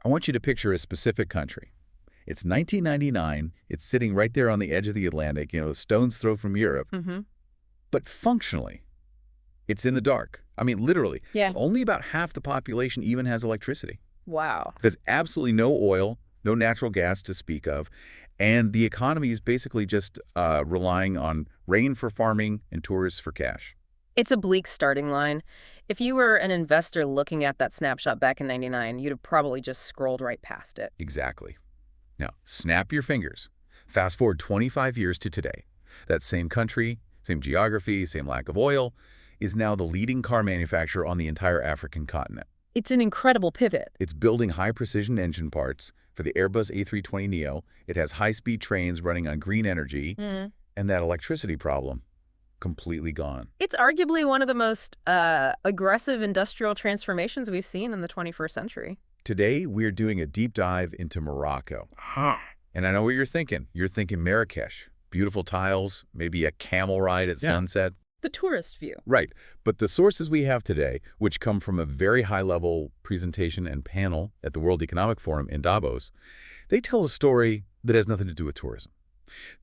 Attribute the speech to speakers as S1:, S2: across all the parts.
S1: I want you to picture a specific country. It's 1999. It's sitting right there on the edge of the Atlantic, a stone's throw from Europe.
S2: Mm-hmm.
S1: But functionally, it's in the dark. I mean, literally.
S2: Yeah.
S1: Only about half the population even has electricity.
S2: Wow.
S1: There's absolutely no oil, no natural gas to speak of, and the economy is basically just relying on rain for farming and tourists for cash.
S2: It's a bleak starting line. If you were an investor looking at that snapshot back in '99, you'd have probably just scrolled right past it.
S1: Exactly. Now, snap your fingers. Fast forward 25 years to today. That same country, same geography, same lack of oil, is now the leading car manufacturer on the entire African continent.
S2: It's an incredible pivot.
S1: It's building high-precision engine parts for the Airbus A320neo. It has high-speed trains running on green energy, and that electricity problem, completely gone.
S2: It's arguably one of the most aggressive industrial transformations we've seen in the 21st century.
S1: Today, we're doing a deep dive into Morocco. And I know what you're thinking. You're thinking Marrakesh. Beautiful tiles, maybe a camel ride at sunset.
S2: The tourist view.
S1: Right. But the sources we have today, which come from a very high-level presentation and panel at the World Economic Forum in Davos, they tell a story that has nothing to do with tourism.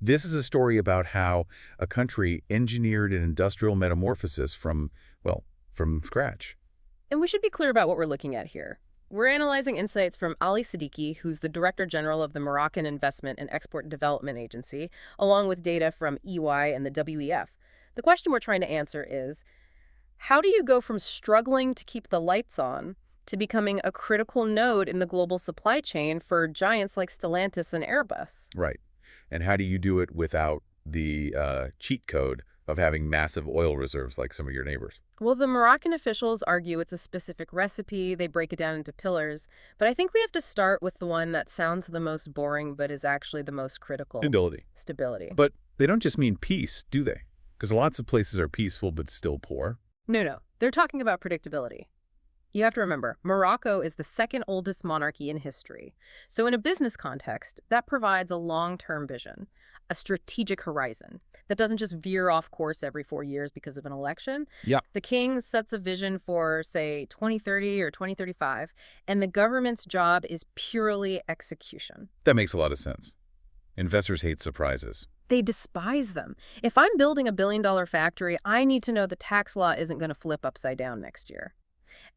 S1: This is a story about how a country engineered an industrial metamorphosis from scratch.
S2: And we should be clear about what we're looking at here. We're analyzing insights from Ali Siddiqui, who's the Director General of the Moroccan Investment and Export Development Agency, along with data from EY and the WEF. The question we're trying to answer is, how do you go from struggling to keep the lights on to becoming a critical node in the global supply chain for giants like Stellantis and Airbus?
S1: Right. And how do you do it without the cheat code of having massive oil reserves like some of your neighbors?
S2: Well, the Moroccan officials argue it's a specific recipe. They break it down into pillars. But I think we have to start with the one that sounds the most boring but is actually the most critical. Stability.
S1: But they don't just mean peace, do they? Because lots of places are peaceful but still poor.
S2: No. They're talking about predictability. You have to remember, Morocco is the second oldest monarchy in history. So in a business context, that provides a long-term vision, a strategic horizon that doesn't just veer off course every 4 years because of an election.
S1: Yeah.
S2: The king sets a vision for, say, 2030 or 2035, and the government's job is purely execution.
S1: That makes a lot of sense. Investors hate surprises.
S2: They despise them. If I'm building a billion-dollar factory, I need to know the tax law isn't going to flip upside down next year.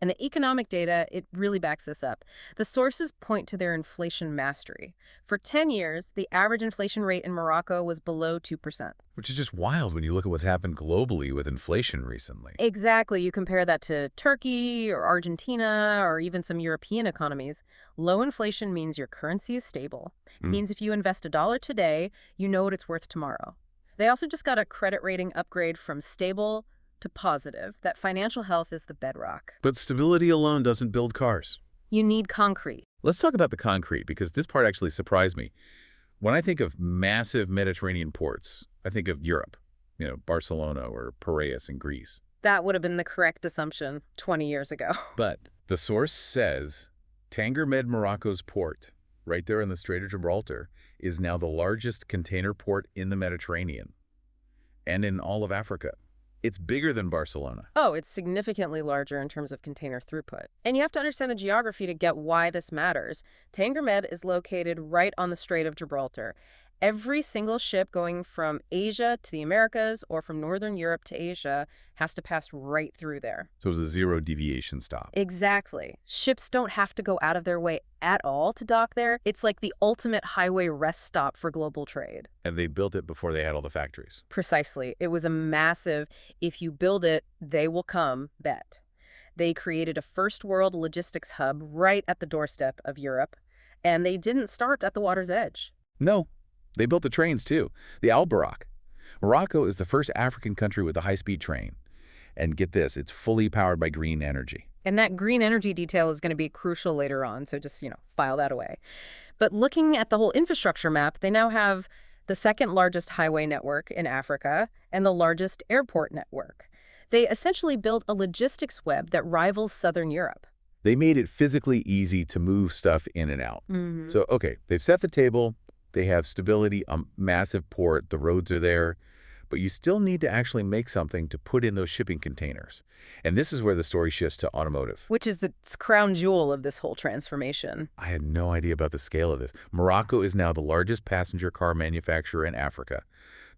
S2: And the economic data, it really backs this up. The sources point to their inflation mastery. For 10 years, the average inflation rate in Morocco was below 2%.
S1: Which is just wild when you look at what's happened globally with inflation recently.
S2: Exactly. You compare that to Turkey or Argentina or even some European economies. Low inflation means your currency is stable. It means if you invest $1 today, you know what it's worth tomorrow. They also just got a credit rating upgrade from stable to positive, that financial health is the bedrock.
S1: But stability alone doesn't build cars.
S2: You need concrete.
S1: Let's talk about the concrete, because this part actually surprised me. When I think of massive Mediterranean ports, I think of Europe, Barcelona or Piraeus in Greece.
S2: That would have been the correct assumption 20 years ago.
S1: But the source says Tanger Med, Morocco's port, right there in the Strait of Gibraltar, is now the largest container port in the Mediterranean and in all of Africa. It's bigger than Barcelona.
S2: Oh, it's significantly larger in terms of container throughput. And you have to understand the geography to get why this matters. Tanger Med is located right on the Strait of Gibraltar. Every single ship going from Asia to the Americas or from Northern Europe to Asia has to pass right through there.
S1: So it was a zero deviation stop.
S2: Exactly. Ships don't have to go out of their way at all to dock there. It's like the ultimate highway rest stop for global trade.
S1: And they built it before they had all the factories.
S2: Precisely. It was a massive, if you build it, they will come bet. They created a first world logistics hub right at the doorstep of Europe, and they didn't start at the water's edge.
S1: No. They built the trains, too. The Al Barak. Morocco is the first African country with a high-speed train. And get this, it's fully powered by green energy.
S2: And that green energy detail is going to be crucial later on, so just, file that away. But looking at the whole infrastructure map, they now have the second largest highway network in Africa and the largest airport network. They essentially built a logistics web that rivals Southern Europe.
S1: They made it physically easy to move stuff in and out. So, okay, they've set the table. They have stability, a massive port, the roads are there. but you still need to actually make something to put in those shipping containers. And this is where the story shifts to automotive.
S2: Which is the crown jewel of this whole transformation.
S1: I had no idea about the scale of this. Morocco is now the largest passenger car manufacturer in Africa.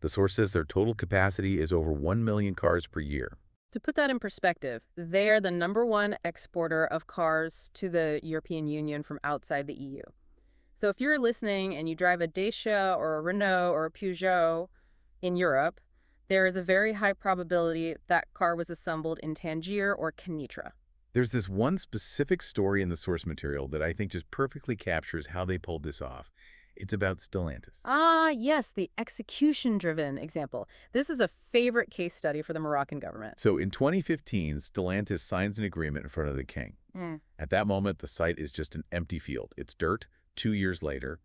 S1: The source says their total capacity is over 1 million cars per year.
S2: To put that in perspective, they are the #1 exporter of cars to the European Union from outside the EU. So if you're listening and you drive a Dacia or a Renault or a Peugeot in Europe, there is a very high probability that car was assembled in Tangier or Kenitra.
S1: There's this one specific story in the source material that I think just perfectly captures how they pulled this off. It's about Stellantis.
S2: Ah, yes, the execution-driven example. This is a favorite case study for the Moroccan government.
S1: So in 2015, Stellantis signs an agreement in front of the king. At that moment, the site is just an empty field. It's dirt. 2 years later,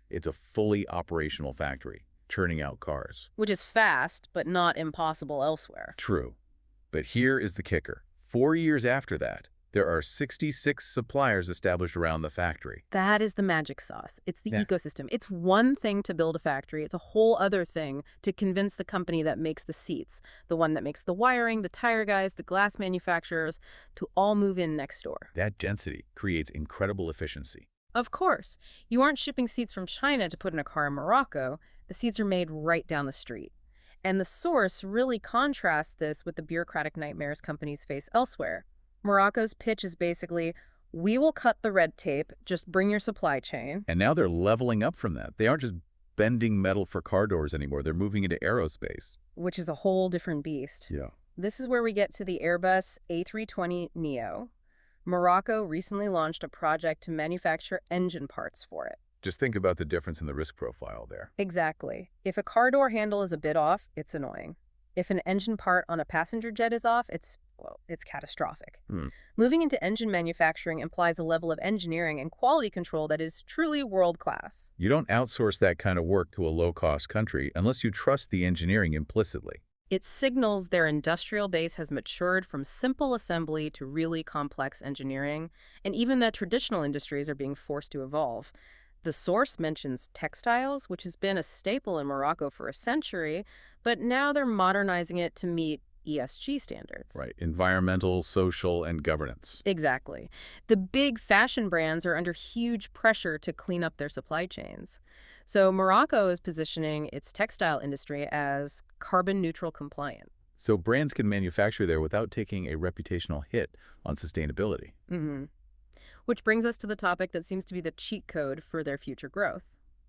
S1: it's a fully operational factory, churning out cars.
S2: Which is fast, but not impossible elsewhere.
S1: True. But here is the kicker. 4 years after that, there are 66 suppliers established around the factory.
S2: That is the magic sauce. It's the
S1: Yeah.
S2: ecosystem. It's one thing to build a factory. It's a whole other thing to convince the company that makes the seats, the one that makes the wiring, the tire guys, the glass manufacturers, to all move in next door.
S1: That density creates incredible efficiency.
S2: Of course, you aren't shipping seats from China to put in a car in Morocco. The seats are made right down the street. And the source really contrasts this with the bureaucratic nightmares companies face elsewhere. Morocco's pitch is basically, we will cut the red tape, just bring your supply chain.
S1: And now they're leveling up from that. They aren't just bending metal for car doors anymore. They're moving into aerospace.
S2: Which is a whole different beast.
S1: Yeah.
S2: This is where we get to the Airbus A320neo. Morocco recently launched a project to manufacture engine parts for it.
S1: Just think about the difference in the risk profile there.
S2: Exactly. If a car door handle is a bit off, it's annoying. If an engine part on a passenger jet is off, it's catastrophic. Moving into engine manufacturing implies a level of engineering and quality control that is truly world-class.
S1: You don't outsource that kind of work to a low-cost country unless you trust the engineering implicitly.
S2: It signals their industrial base has matured from simple assembly to really complex engineering, and even that traditional industries are being forced to evolve. The source mentions textiles, which has been a staple in Morocco for a century, but now they're modernizing it to meet ESG standards.
S1: Right. Environmental, social, and governance.
S2: Exactly. The big fashion brands are under huge pressure to clean up their supply chains. So Morocco is positioning its textile industry as carbon neutral compliant.
S1: So brands can manufacture there without taking a reputational hit on sustainability.
S2: Which brings us to the topic that seems to be the cheat code for their future growth: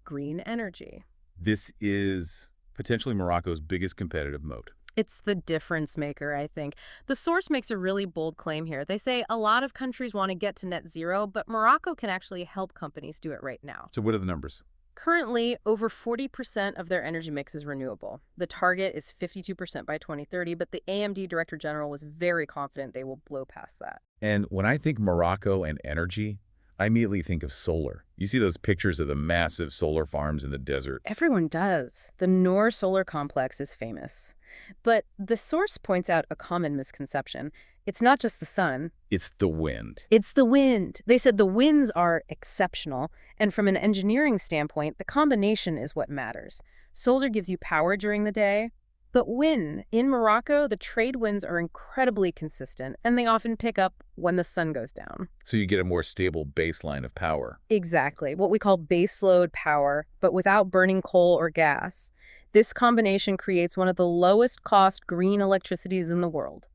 S2: green energy.
S1: This is potentially Morocco's biggest competitive moat.
S2: It's the difference maker, I think. The source makes a really bold claim here. They say a lot of countries want to get to net zero, but Morocco can actually help companies do it right now.
S1: So what are the numbers?
S2: Currently, over 40% of their energy mix is renewable. The target is 52% by 2030, but the AMD Director General was very confident they will blow past that.
S1: And when I think Morocco and energy, I immediately think of solar. You see those pictures of the massive solar farms in the desert.
S2: Everyone does. The Noor Solar Complex is famous. But the source points out a common misconception. It's not just the sun.
S1: It's the wind.
S2: It's the wind. They said the winds are exceptional, and from an engineering standpoint, the combination is what matters. Solar gives you power during the day, but wind. In Morocco, the trade winds are incredibly consistent, and they often pick up when the sun goes down.
S1: So you get a more stable baseline of power.
S2: Exactly, what we call baseload power, but without burning coal or gas. This combination creates one of the lowest cost green electricities in the world.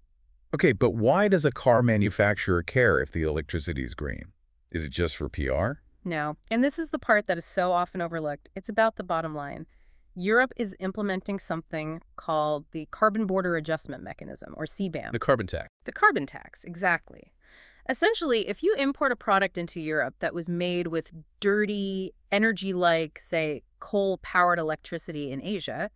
S1: Okay, but why does a car manufacturer care if the electricity is green? Is it just for PR?
S2: No, and this is the part that is so often overlooked. It's about the bottom line. Europe is implementing something called the Carbon Border Adjustment Mechanism, or CBAM.
S1: The carbon tax.
S2: The carbon tax, exactly. Essentially, if you import a product into Europe that was made with dirty, energy-like, say, coal-powered electricity in Asia,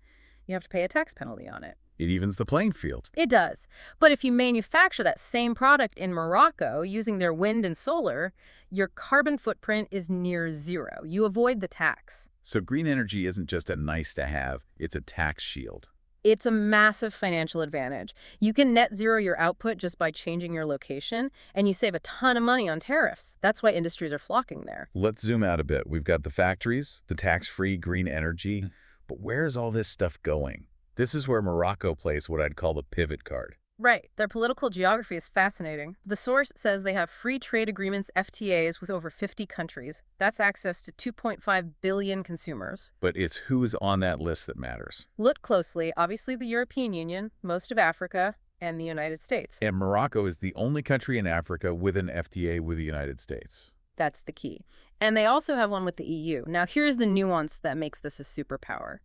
S2: you have to pay a tax penalty on it.
S1: It evens the playing field.
S2: It does. But if you manufacture that same product in Morocco using their wind and solar, your carbon footprint is near zero. You avoid the tax.
S1: So green energy isn't just a nice to have, it's a tax shield.
S2: It's a massive financial advantage. You can net zero your output just by changing your location, and you save a ton of money on tariffs. That's why industries are flocking there.
S1: Let's zoom out a bit. We've got the factories, the tax-free green energy, but where's all this stuff going? This is where Morocco plays what I'd call the pivot card.
S2: Right. Their political geography is fascinating. The source says they have free trade agreements, FTAs, with over 50 countries. That's access to 2.5 billion consumers.
S1: But it's who's on that list that matters.
S2: Look closely. Obviously, the European Union, most of Africa, and the United States.
S1: And Morocco is the only country in Africa with an FTA with the United States.
S2: That's the key. And they also have one with the EU. Now, here's the nuance that makes this a superpower.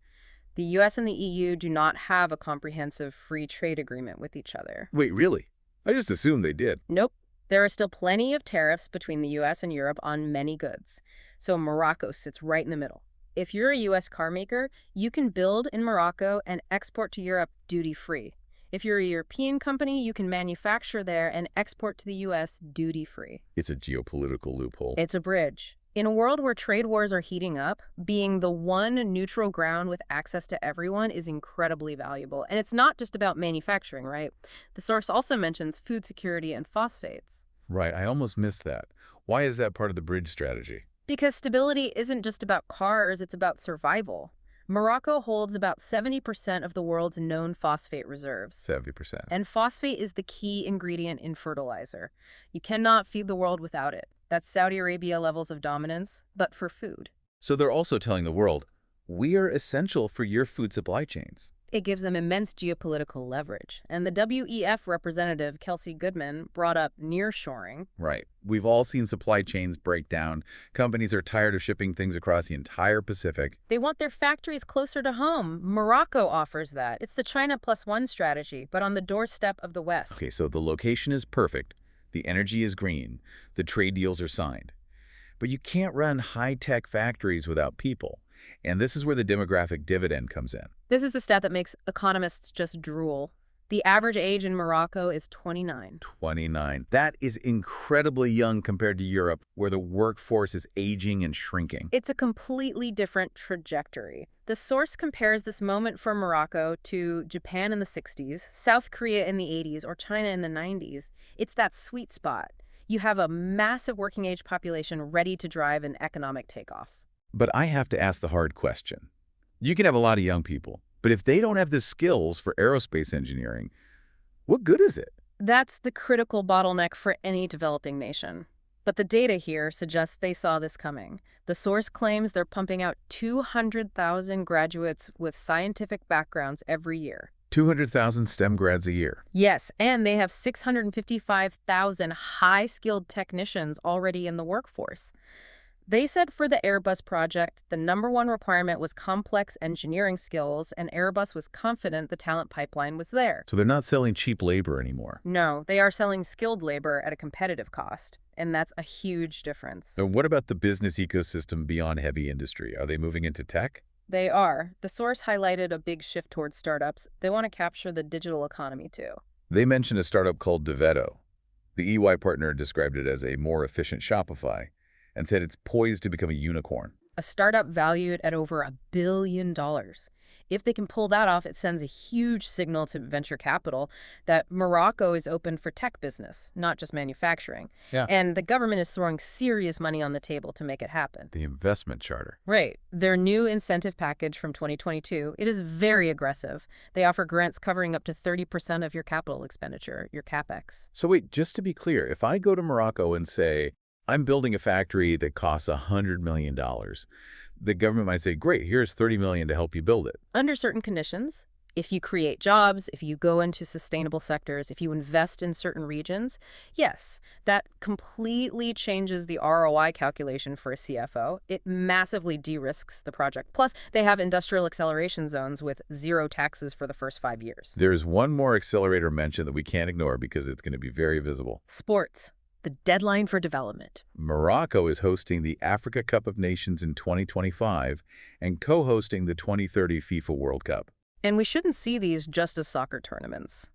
S2: The US and the EU do not have a comprehensive free trade agreement with each other.
S1: Wait, really? I just assumed they did.
S2: Nope. There are still plenty of tariffs between the US and Europe on many goods. So Morocco sits right in the middle. If you're a US car maker, you can build in Morocco and export to Europe duty-free. If you're a European company, you can manufacture there and export to the US duty-free.
S1: It's a geopolitical loophole.
S2: It's a bridge. In a world where trade wars are heating up, being the one neutral ground with access to everyone is incredibly valuable. And it's not just about manufacturing, right? The source also mentions food security and phosphates.
S1: Right, I almost missed that. Why is that part of the bridge strategy?
S2: Because stability isn't just about cars, it's about survival. Morocco holds about 70% of the world's known phosphate reserves.
S1: 70%.
S2: And phosphate is the key ingredient in fertilizer. You cannot feed the world without it. That's Saudi Arabia levels of dominance, but for food.
S1: So they're also telling the world, we are essential for your food supply chains.
S2: It gives them immense geopolitical leverage. And the WEF representative, Kelsey Goodman, brought up nearshoring.
S1: Right. We've all seen supply chains break down. Companies are tired of shipping things across the entire Pacific.
S2: They want their factories closer to home. Morocco offers that. It's the China plus one strategy, but on the doorstep of the West.
S1: Okay, so the location is perfect. The energy is green. The trade deals are signed. But you can't run high-tech factories without people. And this is where the demographic dividend comes in.
S2: This is the stat that makes economists just drool. The average age in Morocco is 29.
S1: 29. That is incredibly young compared to Europe, where the workforce is aging and shrinking.
S2: It's a completely different trajectory. The source compares this moment for Morocco to Japan in the 60s, South Korea in the 80s, or China in the 90s. It's that sweet spot. You have a massive working-age population ready to drive an economic takeoff.
S1: But I have to ask the hard question. You can have a lot of young people, but if they don't have the skills for aerospace engineering, what good is it?
S2: That's the critical bottleneck for any developing nation. But the data here suggests they saw this coming. The source claims they're pumping out 200,000 graduates with scientific backgrounds every year.
S1: 200,000 STEM grads a year.
S2: Yes, and they have 655,000 high-skilled technicians already in the workforce. They said for the Airbus project, the #1 requirement was complex engineering skills, and Airbus was confident the talent pipeline was there.
S1: So they're not selling cheap labor anymore.
S2: No, they are selling skilled labor at a competitive cost, and that's a huge difference.
S1: And what about the business ecosystem beyond heavy industry? Are they moving into tech?
S2: They are. The source highlighted a big shift towards startups. They want to capture the digital economy, too.
S1: They mentioned a startup called Deveto. The EY partner described it as a more efficient Shopify and said it's poised to become a unicorn.
S2: A startup valued at over $1 billion. If they can pull that off, it sends a huge signal to venture capital that Morocco is open for tech business, not just manufacturing.
S1: Yeah.
S2: And the government is throwing serious money on the table to make it happen.
S1: The investment charter.
S2: Right. Their new incentive package from 2022, it is very aggressive. They offer grants covering up to 30% of your capital expenditure, your CapEx.
S1: So wait, just to be clear, if I go to Morocco and say, I'm building a factory that costs $100 million, the government might say, great, here's $30 million to help you build it.
S2: Under certain conditions, if you create jobs, if you go into sustainable sectors, if you invest in certain regions, yes, that completely changes the ROI calculation for a CFO. It massively de-risks the project. Plus, they have industrial acceleration zones with zero taxes for the first 5 years.
S1: There's one more accelerator mention that we can't ignore because it's going to be very visible.
S2: Sports. The deadline for development.
S1: Morocco is hosting the Africa Cup of Nations in 2025 and co-hosting the 2030 FIFA World Cup.
S2: And we shouldn't see these just as soccer tournaments.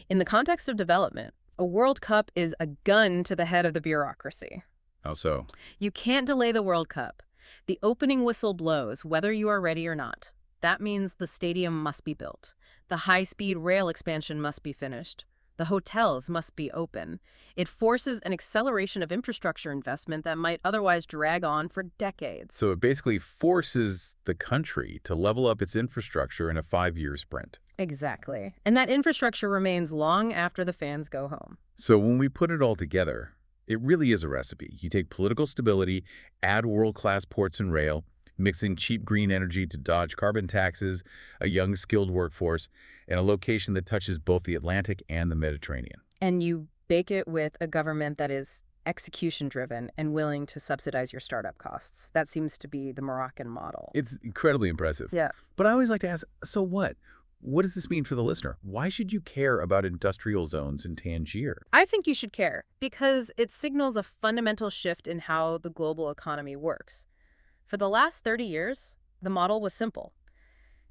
S2: In the context of development, a World Cup is a gun to the head of the bureaucracy.
S1: How so?
S2: You can't delay the World Cup. The opening whistle blows whether you are ready or not. That means the stadium must be built. The high-speed rail expansion must be finished. The hotels must be open. It forces an acceleration of infrastructure investment that might otherwise drag on for decades.
S1: So it basically forces the country to level up its infrastructure in a 5-year sprint.
S2: Exactly. And that infrastructure remains long after the fans go home.
S1: So when we put it all together, it really is a recipe. You take political stability, add world-class ports and rail, mixing cheap green energy to dodge carbon taxes, a young skilled workforce, and a location that touches both the Atlantic and the Mediterranean.
S2: And you bake it with a government that is execution-driven and willing to subsidize your startup costs. That seems to be the Moroccan model.
S1: It's incredibly impressive.
S2: Yeah.
S1: But I always like to ask, so what? What does this mean for the listener? Why should you care about industrial zones in Tangier?
S2: I think you should care because it signals a fundamental shift in how the global economy works. For the last 30 years, the model was simple.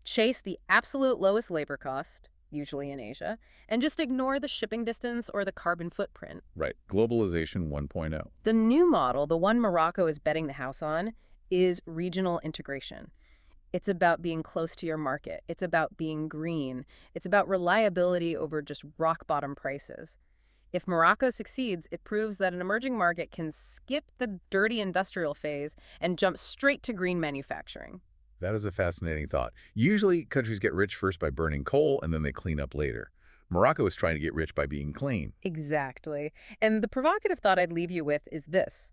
S2: Chase the absolute lowest labor cost, usually in Asia, and just ignore the shipping distance or the carbon footprint.
S1: Right. Globalization 1.0.
S2: The new model, the one Morocco is betting the house on, is regional integration. It's about being close to your market. It's about being green. It's about reliability over just rock-bottom prices. If Morocco succeeds, it proves that an emerging market can skip the dirty industrial phase and jump straight to green manufacturing.
S1: That is a fascinating thought. Usually, countries get rich first by burning coal, and then they clean up later. Morocco is trying to get rich by being clean.
S2: Exactly. And the provocative thought I'd leave you with is this.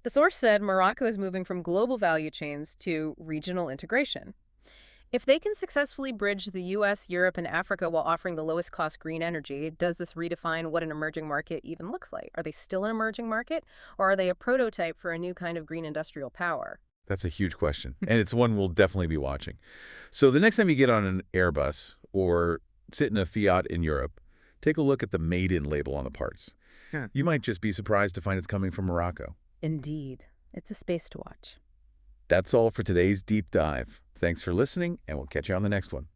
S2: The source said Morocco is moving from global value chains to regional integration. If they can successfully bridge the US, Europe, and Africa while offering the lowest cost green energy, does this redefine what an emerging market even looks like? Are they still an emerging market, or are they a prototype for a new kind of green industrial power?
S1: That's a huge question, and it's one we'll definitely be watching. So the next time you get on an Airbus or sit in a Fiat in Europe, take a look at the Made in label on the parts.
S3: Yeah.
S1: You might just be surprised to find it's coming from Morocco.
S2: Indeed. It's a space to watch.
S1: That's all for today's deep dive. Thanks for listening, and we'll catch you on the next one.